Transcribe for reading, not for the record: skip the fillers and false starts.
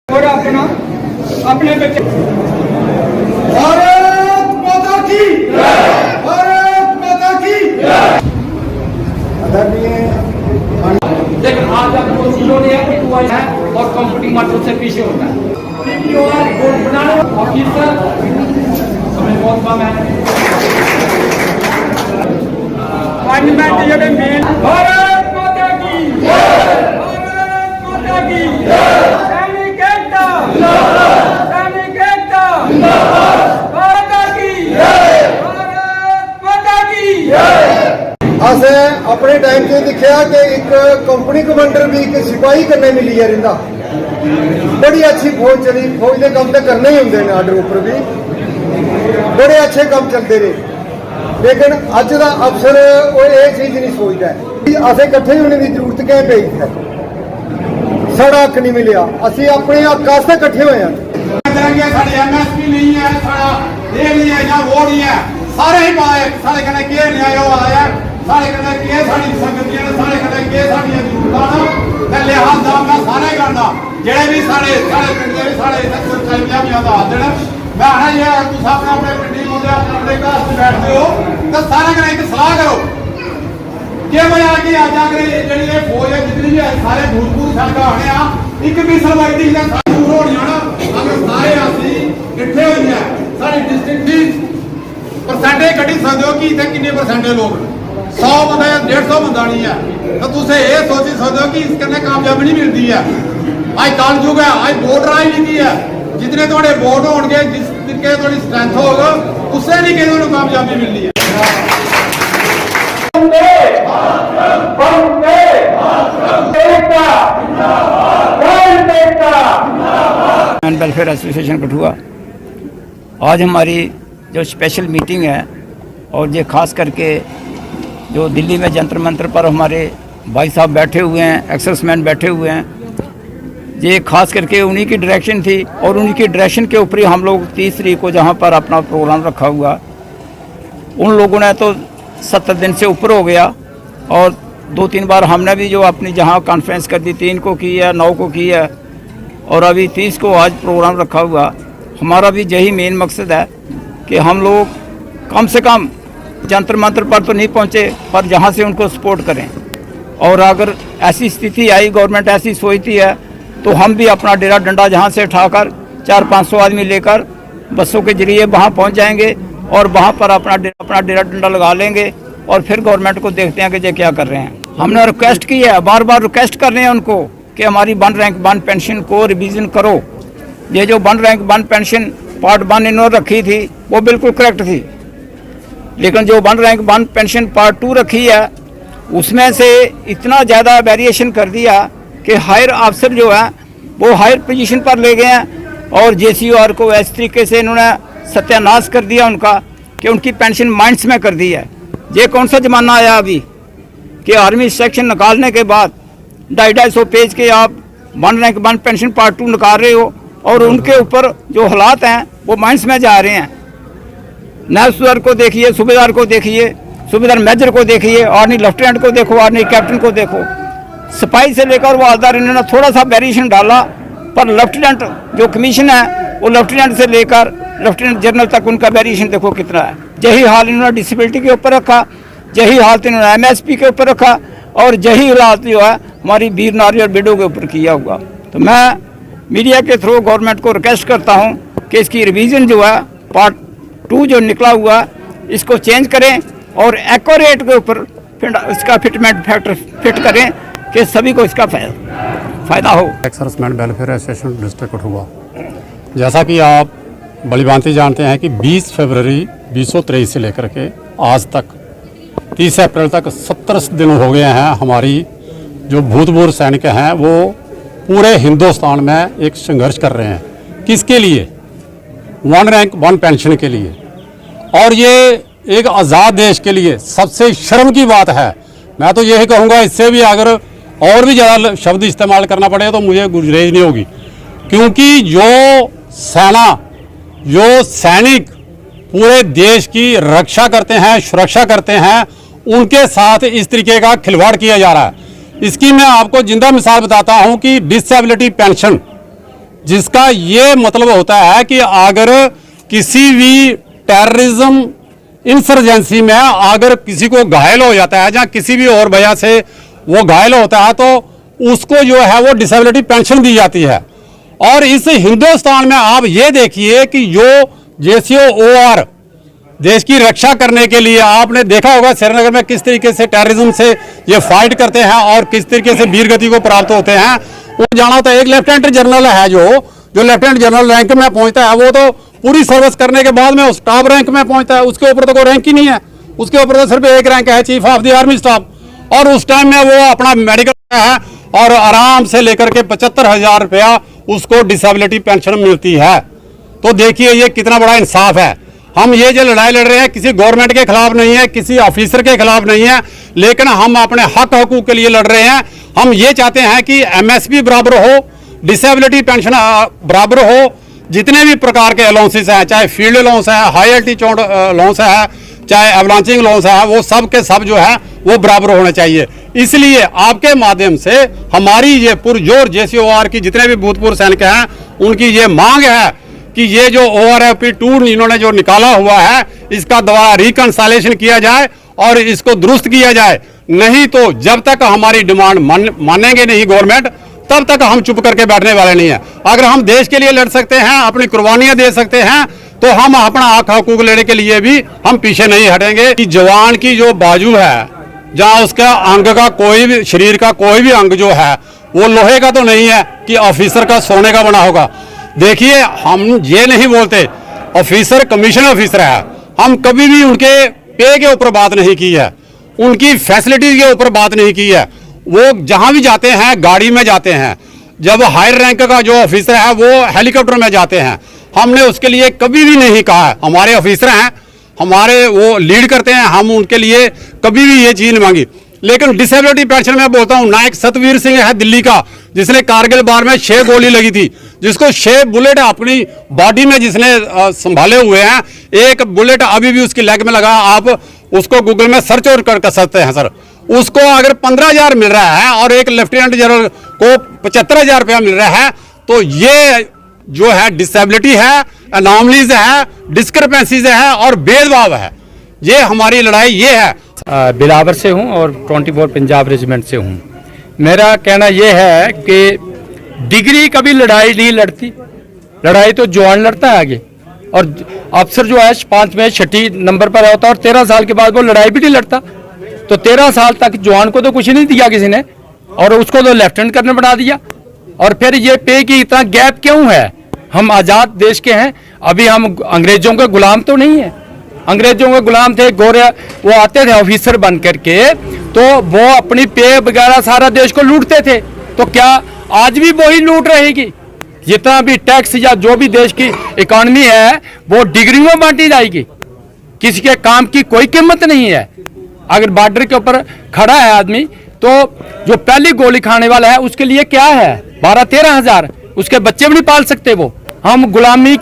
और अपना अपने बच्चे। भारत माता की जय, भारत माता की जय। लेकिन आज आपको चीजों ने है और कंपनी मात्र से पीछे होता है। रिपोर्ट बनाने ऑफिसर समय बहुत कम है। पार्लियामेंट जो मेन भारत माता की जय, भारत माता की जय। सैनिक एकता जिंदाबाद, सैनिक एकता जिंदाबाद। भारत माता की जय, भारत माता की जय। असें अपने टाइम से दिखा कि एक कंपनी कमांडर भी एक सिपाही करने मिली है रहा बड़ी अच्छी फौज चली। फौज के काम तो करने ही होंगे आर्डर उपर भी बड़े अच्छे काम चलते रहे। लेकिन अज का अफसर वो ये चीज नहीं सोचता है असें कट्ठे होने की जरूरत क्या पई है। साड़ा हक नहीं मिलिया, असी अपने हक वास्ते कट्ठे हुए हैं। MSP नहीं है, साड़ा ये नहीं है या वो नहीं है, सारे ही पाए सारे कहने के न्याय आया, सारे कहने के साड़ी संगतियां सारे कहने के साड़ी जरूरत ते लिहाजा मैं सारे करना जेड़े भी सारे सारे पिंड दे सारे सरकारियां भी आदा देना। मैं आना ये तुम अपने अपने पिंडी मुंडे अपने घर से बैठते हो तो सारे कहने एक सलाह करो कि मैं आके आ जाकर जेड़ी ये फौज है जितनी भी है सारे भूतपूर्व सड़का आने आ एक भी सलवाई दी ना दूर होनी ना अगर सारे आसी इकट्ठे होई है सारी डिस्ट्रिक्ट दी परसेंटेज कटी सकते हो कि इतने कितने परसेंटेज लोग 100 बंदा 150 बंदा नहीं है तो तुम ये सोच सकते हो कि इसके कामयाबी नहीं मिलती है। आज कल युग है, आज वोट राजनीति है। जितने थोड़े वोट होंगे जिसके थोड़ी स्ट्रेंथ होगा उससे नहीं किसी कामयाबी मिलनी है। वेलफेयर एसोसिएशन कठुआ आज हमारी जो स्पेशल मीटिंग है और ये खास करके जो दिल्ली में जंतर मंतर पर हमारे भाई साहब बैठे हुए हैं, एक्सेसमैन बैठे हुए हैं, ये खास करके उन्हीं की डायरेक्शन थी और उन्हीं की डायरेक्शन के ऊपर ही हम लोग 30 तारीख को जहाँ पर अपना प्रोग्राम रखा हुआ उन लोगों ने तो 70 दिन से ऊपर हो गया और 2-3 बार हमने भी जो अपनी जहाँ कॉन्फ्रेंस कर दी 3 को की है, 9 को की है और अभी 30 को आज प्रोग्राम रखा हुआ। हमारा भी यही मेन मकसद है कि हम लोग कम से कम जंतर मंतर पर तो नहीं पहुँचे पर जहाँ से उनको सपोर्ट करें और अगर ऐसी स्थिति आई गवर्नमेंट ऐसी सोचती है तो हम भी अपना डेरा डंडा जहाँ से उठाकर 400-500 आदमी लेकर बसों के जरिए वहाँ पहुँच जाएंगे और वहाँ पर अपना डेरा डंडा लगा लेंगे और फिर गवर्नमेंट को देखते हैं कि ये क्या कर रहे हैं। हमने रिक्वेस्ट की है, बार बार रिक्वेस्ट कर रहे हैं उनको कि हमारी 1 रैंक 1 पेंशन को रिवीजन करो। ये जो 1 रैंक 1 पेंशन पार्ट 1 इन्होंने रखी थी वो बिल्कुल करेक्ट थी, लेकिन जो 1 रैंक 1 पेंशन पार्ट 2 रखी है उसमें से इतना ज़्यादा वेरिएशन कर दिया कि हायर अफसर जो है वो हायर पोजीशन पर ले गए हैं और JCOR को इस तरीके से इन्होंने सत्यानाश कर दिया उनका कि उनकी पेंशन माइंड्स में कर दी है। ये कौन सा ज़माना आया अभी कि आर्मी सेक्शन निकालने के बाद 250 पेज के आप 1 रैंक 1 पेंशन पार्ट 2 निकाल रहे हो और उनके ऊपर जो हालात हैं वो माइंड्स में जा रहे हैं। नायब को देखिए, सूबेदार को देखिए, सूबेदार मेजर को देखिए, आर्मी लेफ्टिनेंट को देखो, आर्मी कैप्टन को देखो, सिपाही से लेकर वो हवलदार इन्होंने थोड़ा सा वेरिएशन डाला पर लेफ्टिनेंट जो कमीशन है वो लेफ्टिनेंट से लेकर लेफ्टिनेंट जनरल तक उनका वेरिएशन देखो कितना है। यही हाल इन्होंने डिसेबिलिटी के ऊपर रखा, यही हाल इन्होंने MSP के ऊपर रखा और यही हालात जो है हमारी वीर नारी और बेडों के ऊपर किया हुआ। तो मैं मीडिया के थ्रू गवर्नमेंट को रिक्वेस्ट करता हूँ कि इसकी रिवीजन जो है पार्ट 2 जो निकला हुआ इसको चेंज करें और एक्यूरेट के ऊपर इसका फिटमेंट फैक्टर फिट करें कि सभी को इसका फ़ायदा हो। Ex-serviceman welfare association district Kathua, जैसा कि आप बड़ी भांति जानते हैं कि 20 फरवरी 2023 से लेकर के आज तक 30 अप्रैल तक 70 दिन हो गए हैं। हमारी जो भूतपूर्व सैनिक हैं वो पूरे हिंदुस्तान में एक संघर्ष कर रहे हैं। किसके लिए? 1 रैंक 1 पेंशन के लिए। और ये एक आज़ाद देश के लिए सबसे शर्म की बात है। मैं तो यही कहूँगा इससे भी अगर और भी ज़्यादा शब्द इस्तेमाल करना पड़े तो मुझे गुरेज नहीं होगी, क्योंकि जो सेना जो सैनिक पूरे देश की रक्षा करते हैं, सुरक्षा करते हैं, उनके साथ इस तरीके का खिलवाड़ किया जा रहा है। इसकी मैं आपको जिंदा मिसाल बताता हूं कि डिसेबिलिटी पेंशन जिसका ये मतलब होता है कि अगर किसी भी टेररिज्म इंसर्जेंसी में अगर किसी को घायल हो जाता है या किसी भी और वजह से वो घायल होता है तो उसको जो है वो डिसेबिलिटी पेंशन दी जाती है। और इस हिंदुस्तान में आप ये देखिए कि जो JCOR देश की रक्षा करने के लिए, आपने देखा होगा श्रीनगर में किस तरीके से टेररिज्म से ये फाइट करते हैं और किस तरीके से वीरगति को प्राप्त होते हैं। वो जाना होता है, एक लेफ्टिनेंट जनरल है जो लेफ्टिनेंट जनरल रैंक में पहुंचता है, वो तो पूरी सर्विस करने के बाद में उस टॉप रैंक में पहुंचता है। उसके ऊपर तो कोई रैंक ही नहीं है, उसके ऊपर तो सिर्फ एक रैंक है, chief of the army staff. और उस टाइम में वो अपना मेडिकल है और आराम से लेकर के 75,000 रुपया उसको डिसेबिलिटी पेंशन मिलती है। तो देखिए ये कितना बड़ा इंसाफ है। हम ये जो लड़ाई लड़ रहे हैं किसी गवर्नमेंट के खिलाफ नहीं है, किसी ऑफिसर के खिलाफ नहीं है, लेकिन हम अपने हक हकूक के लिए लड़ रहे हैं। हम ये चाहते हैं कि MSP बराबर हो, डिसेबिलिटी पेंशन बराबर हो, जितने भी प्रकार के अलाउंसेस हैं, चाहे फील्ड अलाउंस है, हाई एल्टीट्यूड अलाउंस है, चाहे एवलांचिंग अलाउंस है, वो सब के सब जो है वो बराबर होने चाहिए। इसलिए आपके माध्यम से हमारी ये पुरजोर JCOR की जितने भी भूतपूर्व सैनिक हैं उनकी ये मांग है कि ये जो ORFP 2 इन्होंने जो निकाला हुआ है इसका दोबारा रिकंसाइलेशन किया जाए और इसको दुरुस्त किया जाए। नहीं तो जब तक हमारी डिमांड मानेंगे नहीं गवर्नमेंट, तब तक हम चुप करके बैठने वाले नहीं है। अगर हम देश के लिए लड़ सकते हैं, अपनी कुर्बानियां दे सकते हैं, तो हम अपना हक हकूक लेने के लिए भी हम पीछे नहीं हटेंगे। कि जवान की जो बाजू है, जहाँ उसका अंग का कोई भी, शरीर का कोई भी अंग जो है वो लोहे का तो नहीं है कि ऑफिसर का सोने का बना होगा। देखिए हम ये नहीं बोलते ऑफिसर कमीशन ऑफिसर है, हम कभी भी उनके पे के ऊपर बात नहीं की है, उनकी फैसिलिटी के ऊपर बात नहीं की है। वो जहां भी जाते हैं गाड़ी में जाते हैं, जब हायर रैंक का जो ऑफिसर है वो हेलीकॉप्टर में जाते हैं। हमने उसके लिए कभी भी नहीं कहा है, हमारे ऑफिसर हैं, हमारे वो लीड करते हैं, हम उनके लिए कभी भी ये चीज नहीं मांगी। लेकिन डिसेबिलिटी पेंशन में बोलता हूँ, नायक सतवीर सिंह है दिल्ली का, जिसने कारगिल वार में 6 गोली लगी थी, जिसको 6 बुलेट अपनी बॉडी में जिसने संभाले हुए हैं, एक बुलेट अभी भी उसकी लेग में लगा। आप उसको गूगल में सर्च और कर सकते हैं सर। उसको अगर 15,000 मिल रहा है और एक लेफ्टिनेंट जनरल को 75,000 रुपया मिल रहा है, तो ये जो है डिसेबिलिटी है, अनॉमलीज है, डिस्क्रिपेंसीज है और भेदभाव है। ये हमारी लड़ाई ये है। बिलावर से हूँ और 24 पंजाब रेजिमेंट से हूँ। मेरा कहना यह है कि डिग्री कभी लड़ाई नहीं लड़ती, लड़ाई तो जवान लड़ता है आगे। और अफसर जो है 5वें 6 नंबर पर होता है और 13 साल के बाद वो लड़ाई भी नहीं लड़ता। तो 13 साल तक जवान को तो कुछ नहीं दिया किसी ने, और उसको तो लेफ्टिनेंट कर्नल बना दिया। और फिर ये पे की इतना गैप क्यों है? हम आज़ाद देश के हैं, अभी हम अंग्रेजों के गुलाम तो नहीं है। अंग्रेजों के गुलाम थे, गोरे वो आते थे ऑफिसर बन करके, तो वो अपनी पे वगैरह सारा देश को लूटते थे। तो क्या आज भी वही लूट रहेगी? जितना भी टैक्स या जो भी देश की इकॉनमी है वो डिग्रियों में बांटी जाएगी, किसी के काम की कोई कीमत नहीं है। अगर बॉर्डर के ऊपर खड़ा है आदमी, तो जो पहली गोली खाने वाला है उसके लिए क्या है 12-13 हजार, उसके बच्चे भी नहीं पाल सकते वो। हम गुलामी के